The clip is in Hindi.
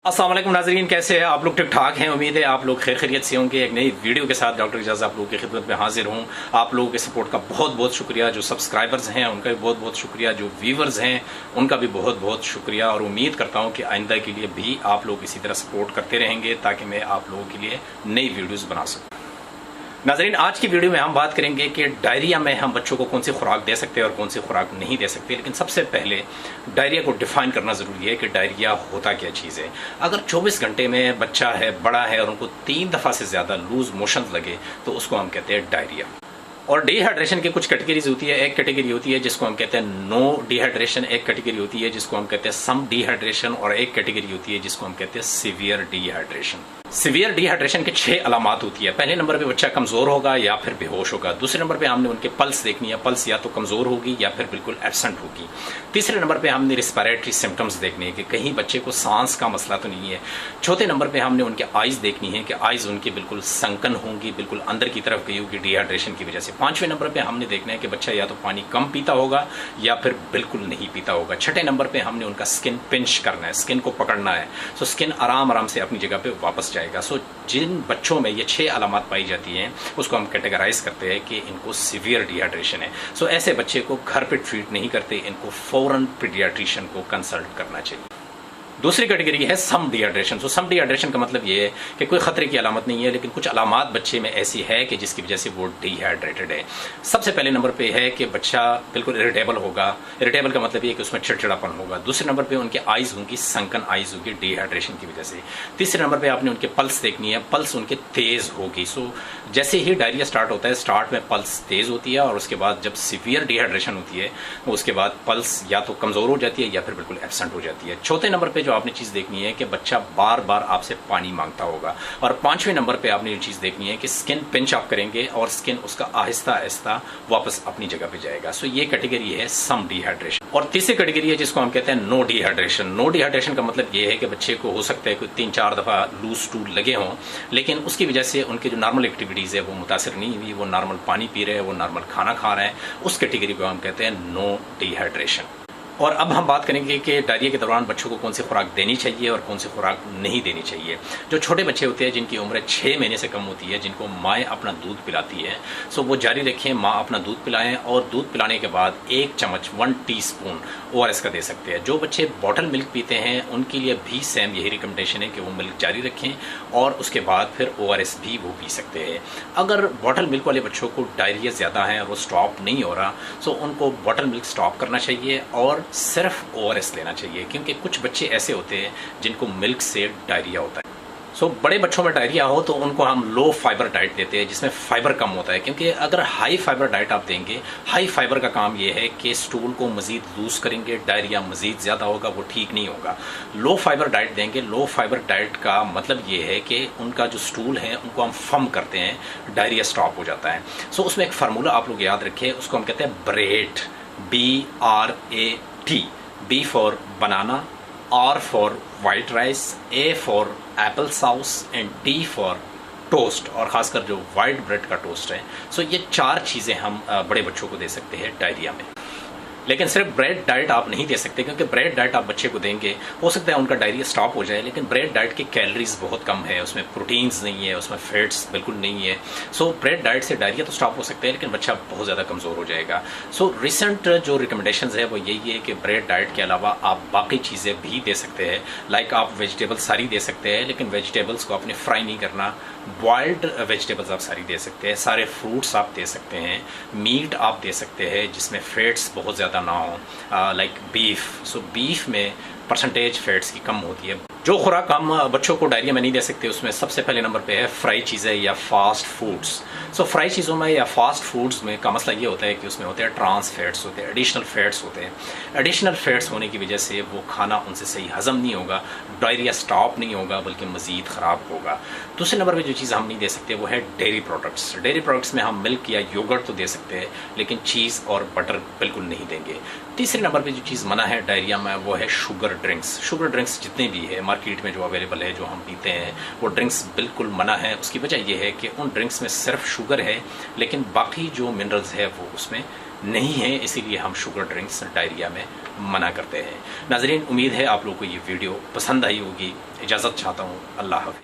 अस्सलाम वालेकुम नाज़रीन, कैसे हैं आप लोग? ठीक ठाक हैं। उम्मीद है आप लोग खैर खैरियत से होंगे। एक नई वीडियो के साथ डॉक्टर इजाज़ आप लोगों की खिदमत में हाजिर हूं। आप लोगों के सपोर्ट का बहुत बहुत शुक्रिया। जो सब्सक्राइबर्स हैं उनका भी बहुत बहुत शुक्रिया। जो व्यूवर्स हैं उनका भी बहुत बहुत शुक्रिया। और उम्मीद करता हूं कि आइंदा के लिए भी आप लोग इसी तरह सपोर्ट करते रहेंगे ताकि मैं आप लोगों के लिए नई वीडियोज़ बना सकूँ। नाज़रीन, आज की वीडियो में हम बात करेंगे कि डायरिया में हम बच्चों को कौन सी खुराक दे सकते हैं और कौन सी खुराक नहीं दे सकते। लेकिन सबसे पहले डायरिया को डिफाइन करना ज़रूरी है कि डायरिया होता क्या चीज़ है। अगर 24 घंटे में बच्चा है, बड़ा है और उनको 3 दफ़ा से ज़्यादा लूज मोशंस लगे तो उसको हम कहते हैं डायरिया। और डिहाइड्रेशन की कुछ कैटेगरीज होती है। एक कैटेगरी होती है जिसको हम कहते हैं नो डिहाइड्रेशन, एक कैटेगरी होती है जिसको हम कहते हैं सम डिहाइड्रेशन, और एक कैटेगरी होती है जिसको हम कहते हैं सीवियर डिहाइड्रेशन। सीवियर डिहाइड्रेशन के 6 अलामात होती है। पहले नंबर पे बच्चा कमजोर होगा या फिर बेहोश होगा। दूसरे नंबर पे हमने उनके पल्स देखनी है, पल्स या तो कमजोर होगी या फिर बिल्कुल एब्सेंट होगी। तीसरे नंबर पे हमने रिस्पिरेटरी सिम्टम्स देखने हैं कि कहीं बच्चे को सांस का मसला तो नहीं है। चौथे नंबर पे हमने उनके आइज देखनी है कि आइज उनकी बिल्कुल संकन होंगी, बिल्कुल अंदर की तरफ गई होगी डिहाइड्रेशन की वजह से। पांचवें नंबर पे हमने देखना है कि बच्चा या तो पानी कम पीता होगा या फिर बिल्कुल नहीं पीता होगा। छठे नंबर पे हमने उनका स्किन पिंच करना है, स्किन को पकड़ना है। सो स्किन आराम आराम से अपनी जगह पे वापस जाएगा। सो जिन बच्चों में ये 6 अलामात पाई जाती हैं उसको हम कैटेगराइज करते हैं कि इनको सीवियर डिहाइड्रेशन है। सो ऐसे बच्चे को घर पे ट्रीट नहीं करते, इनको फौरन पीडियाट्रिशियन को कंसल्ट करना चाहिए। दूसरी कैटेगरी है सम डिहाइड्रेशन। सो सम डिहाइड्रेशन का मतलब ये है कि कोई खतरे की अलामत नहीं है लेकिन कुछ अलामत बच्चे में ऐसी है कि जिसकी वजह से वो डिहाइड्रेटेड है। सबसे पहले नंबर पे है कि बच्चा बिल्कुल इरिटेबल होगा। इरिटेबल का मतलब ये कि उसमें चिड़चिड़ापन होगा। दूसरे नंबर पे उनके आइज होंगी, संकन आइज होगी डिहाइड्रेशन की वजह से। तीसरे नंबर पे आपने उनके पल्स देखनी है, पल्स उनके तेज होगी। सो जैसे ही डायरिया स्टार्ट होता है, स्टार्ट में पल्स तेज होती है और उसके बाद जब सीवियर डिहाइड्रेशन होती है उसके बाद पल्स या तो कमजोर हो जाती है या फिर बिल्कुल एब्सेंट हो जाती है। चौथे नंबर पे जो आपने चीज देखनी है कि बच्चा बार बार आपसे पानी मांगता होगा। और पांचवें नंबर पे आपने ये चीज देखनी है कि स्किन पिंच आप करेंगे और स्किन उसका आहिस्ता आहिस्ता वापस अपनी जगह पे जाएगा। सो ये कैटेगरी है सम डिहाइड्रेशन। और तीसरी कैटेगरी है जिसको हम कहते हैं नो डिहाइड्रेशन। नो डिहाइड्रेशन का मतलब ये है कि बच्चे को हो सकता है कोई 3-4 दफा लूज स्टूल लगे हों लेकिन उसकी वजह से उनकी जो नॉर्मल एक्टिविटीज है वो मुतासर नहीं हुई, वो नॉर्मल पानी पी रहे हैं, वो नॉर्मल खाना खा रहे हैं। उस कैटेगरी को हम कहते हैं नो डिहाइड्रेशन। और अब हम बात करेंगे कि डायरिया के दौरान बच्चों को कौन सी खुराक देनी चाहिए और कौन सी खुराक नहीं देनी चाहिए। जो छोटे बच्चे होते हैं जिनकी उम्र 6 महीने से कम होती है, जिनको माएँ अपना दूध पिलाती है, सो वो जारी रखें, माँ अपना दूध पिलाएं और दूध पिलाने के बाद 1 चम्मच 1 टीस्पून ORS का दे सकते हैं। जो बच्चे बॉटल मिल्क पीते हैं उनके लिए भी सेम यही रिकमेंडेशन है कि वो मिल्क जारी रखें और उसके बाद फिर ORS भी वो पी सकते हैं। अगर बॉटल मिल्क वाले बच्चों को डायरिया ज़्यादा है और वो स्टॉप नहीं हो रहा, सो उनको बॉटल मिल्क स्टॉप करना चाहिए और सिर्फ ORS लेना चाहिए, क्योंकि कुछ बच्चे ऐसे होते हैं जिनको मिल्क से डायरिया होता है। सो बड़े बच्चों में डायरिया हो तो उनको हम लो फाइबर डाइट देते हैं जिसमें फाइबर कम होता है, क्योंकि अगर हाई फाइबर डाइट आप देंगे, हाई फाइबर का काम ये है कि स्टूल को मजीद लूज करेंगे, डायरिया मजीद ज़्यादा होगा, वो ठीक नहीं होगा। लो फाइबर डाइट देंगे, लो फाइबर डाइट का मतलब ये है कि उनका जो स्टूल है उनको हम फर्म करते हैं, डायरिया स्टॉप हो जाता है। सो उसमें एक फार्मूला आप लोग याद रखें, उसको हम कहते हैं BRAT, BRAT। B for banana, R for white rice, A for apple sauce and T for toast, और खासकर जो वाइट ब्रेड का टोस्ट है। सो ये 4 चीज़ें हम बड़े बच्चों को दे सकते हैं डायरिया में। लेकिन सिर्फ ब्रेड डाइट आप नहीं दे सकते, क्योंकि ब्रेड डाइट आप बच्चे को देंगे हो सकता है उनका डायरिया स्टॉप हो जाए, लेकिन ब्रेड डाइट की कैलोरीज बहुत कम है, उसमें प्रोटीन्स नहीं है, उसमें फैट्स बिल्कुल नहीं है। सो ब्रेड डाइट से डायरिया तो स्टॉप हो सकता है लेकिन बच्चा बहुत ज़्यादा कमज़ोर हो जाएगा। सो रिसेंट जो रिकमेंडेशंस है वो यही है कि ब्रेड डाइट के अलावा आप बाकी चीज़ें भी दे सकते हैं। लाइक आप वेजिटेबल्स सारी दे सकते हैं, लेकिन वेजिटेबल्स को आपने फ्राई नहीं करना। बॉइल्ड वेजिटेबल्स आप सारी दे सकते हैं, सारे फ्रूट्स आप दे सकते हैं, मीट आप दे सकते हैं जिसमें फैट्स बहुत ज़्यादा ना हो, लाइक बीफ। सो बीफ में परसेंटेज फैट्स की कम होती है। जो खुराक हम बच्चों को डायरिया में नहीं दे सकते उसमें सबसे पहले नंबर पे है फ्राई चीज़ें या फास्ट फूड्स। सो फ्राई चीज़ों में या फास्ट फूड्स में का मसला ये होता है कि उसमें होते हैं ट्रांस फैट्स, होते हैं एडिशनल फैट्स होते हैं। एडिशनल फैट्स होने की वजह से वो खाना उनसे सही हजम नहीं होगा, डायरिया स्टॉप नहीं होगा बल्कि मज़ीद ख़राब होगा। दूसरे नंबर पे जो चीज़ हम नहीं दे सकते वो है डेयरी प्रोडक्ट्स। डेयरी प्रोडक्ट्स में हम मिल्क या योगर्ट तो दे सकते हैं लेकिन चीज़ और बटर बिल्कुल नहीं देंगे। तीसरे नंबर पे जो चीज़ मना है डायरिया में वो है शुगर ड्रिंक्स। शुगर ड्रिंक्स जितने भी है मार्केट में जो अवेलेबल है, जो हम पीते हैं, वो ड्रिंक्स बिल्कुल मना है। उसकी वजह यह है कि उन ड्रिंक्स में सिर्फ शुगर है, लेकिन बाकी जो मिनरल्स है वो उसमें नहीं है, इसीलिए हम शुगर ड्रिंक्स डायरिया में मना करते हैं। नाजरीन, उम्मीद है आप लोगों को ये वीडियो पसंद आई होगी। इजाज़त चाहता हूँ, अल्लाह हाफ़िज़।